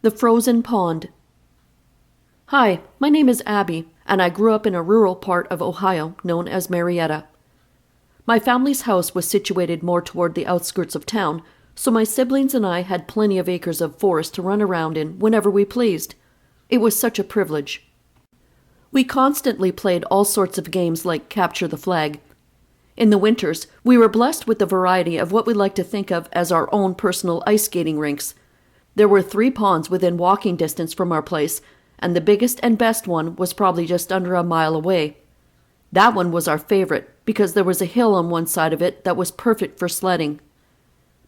The Frozen Pond. Hi, my name is Abby, and I grew up in a rural part of Ohio known as Marietta. My family's house was situated more toward the outskirts of town, so my siblings and I had plenty of acres of forest to run around in whenever we pleased. It was such a privilege. We constantly played all sorts of games like capture the flag. In the winters, we were blessed with the variety of what we like to think of as our own personal ice skating rinks. There were 3 ponds within walking distance from our place, and the biggest and best one was probably just under a mile away. That one was our favorite because there was a hill on one side of it that was perfect for sledding.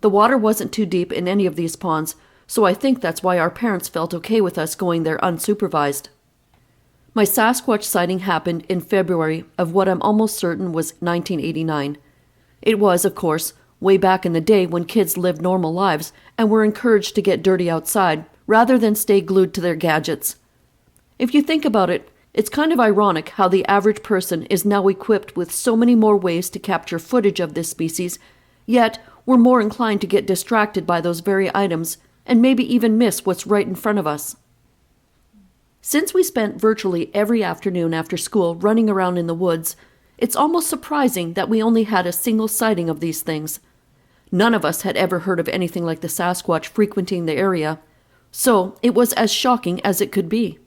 The water wasn't too deep in any of these ponds, so I think that's why our parents felt okay with us going there unsupervised. My Sasquatch sighting happened in February of what I'm almost certain was 1989. It was, of course, way back in the day when kids lived normal lives and were encouraged to get dirty outside rather than stay glued to their gadgets. If you think about it, it's kind of ironic how the average person is now equipped with so many more ways to capture footage of this species, yet we're more inclined to get distracted by those very items and maybe even miss what's right in front of us. Since we spent virtually every afternoon after school running around in the woods, it's almost surprising that we only had a single sighting of these things. None of us had ever heard of anything like the Sasquatch frequenting the area, so it was as shocking as it could be.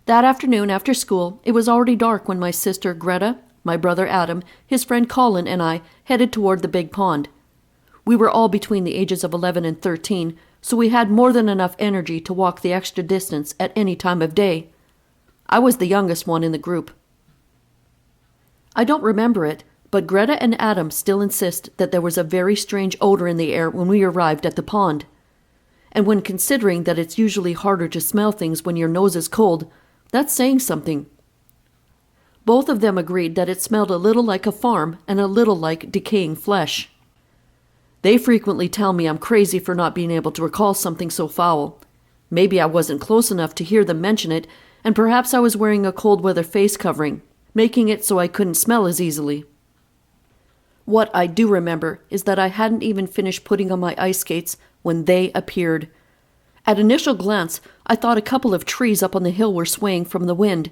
That afternoon after school, it was already dark when my sister Greta, my brother Adam, his friend Colin, and I headed toward the big pond. We were all between the ages of 11 and 13, so we had more than enough energy to walk the extra distance at any time of day. I was the youngest one in the group. I don't remember it, but Greta and Adam still insist that there was a very strange odor in the air when we arrived at the pond. And when considering that it's usually harder to smell things when your nose is cold, that's saying something. Both of them agreed that it smelled a little like a farm and a little like decaying flesh. They frequently tell me I'm crazy for not being able to recall something so foul. Maybe I wasn't close enough to hear them mention it, and perhaps I was wearing a cold weather face covering, making it so I couldn't smell as easily. What I do remember is that I hadn't even finished putting on my ice skates when they appeared. At initial glance, I thought a couple of trees up on the hill were swaying from the wind.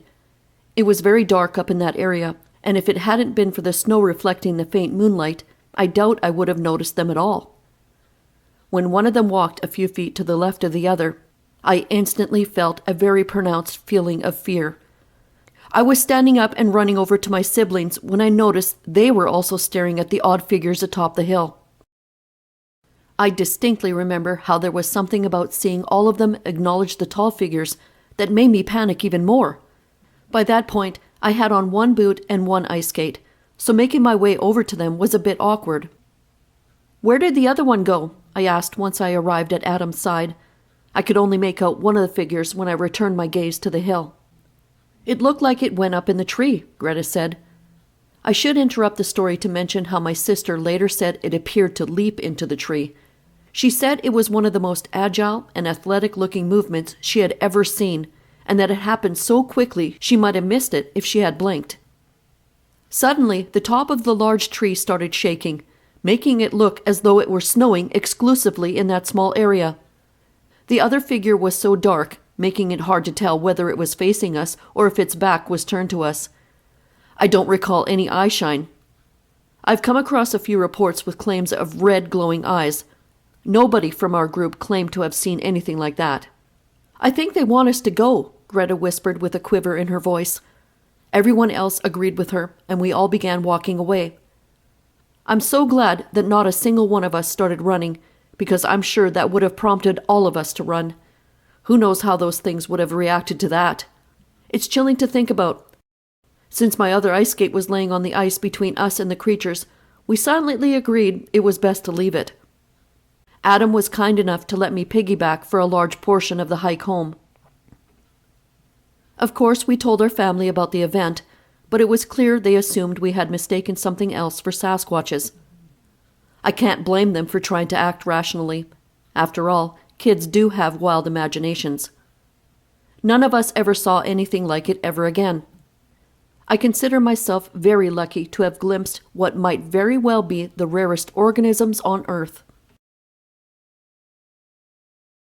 It was very dark up in that area, and if it hadn't been for the snow reflecting the faint moonlight, I doubt I would have noticed them at all. When one of them walked a few feet to the left of the other, I instantly felt a very pronounced feeling of fear. I was standing up and running over to my siblings when I noticed they were also staring at the odd figures atop the hill. I distinctly remember how there was something about seeing all of them acknowledge the tall figures that made me panic even more. By that point, I had on one boot and one ice skate, so making my way over to them was a bit awkward. "Where did the other one go?" I asked once I arrived at Adam's side. I could only make out one of the figures when I returned my gaze to the hill. "It looked like it went up in the tree," Greta said. I should interrupt the story to mention how my sister later said it appeared to leap into the tree. She said it was one of the most agile and athletic-looking movements she had ever seen, and that it happened so quickly she might have missed it if she had blinked. Suddenly, the top of the large tree started shaking, making it look as though it were snowing exclusively in that small area. The other figure was so dark, making it hard to tell whether it was facing us or if its back was turned to us. I don't recall any eye shine. I've come across a few reports with claims of red glowing eyes. Nobody from our group claimed to have seen anything like that. "I think they want us to go," Greta whispered with a quiver in her voice. Everyone else agreed with her, and we all began walking away. I'm so glad that not a single one of us started running, because I'm sure that would have prompted all of us to run. Who knows how those things would have reacted to that? It's chilling to think about. Since my other ice skate was laying on the ice between us and the creatures, we silently agreed it was best to leave it. Adam was kind enough to let me piggyback for a large portion of the hike home. Of course, we told our family about the event, but it was clear they assumed we had mistaken something else for Sasquatches. I can't blame them for trying to act rationally. After all, kids do have wild imaginations. None of us ever saw anything like it ever again. I consider myself very lucky to have glimpsed what might very well be the rarest organisms on Earth.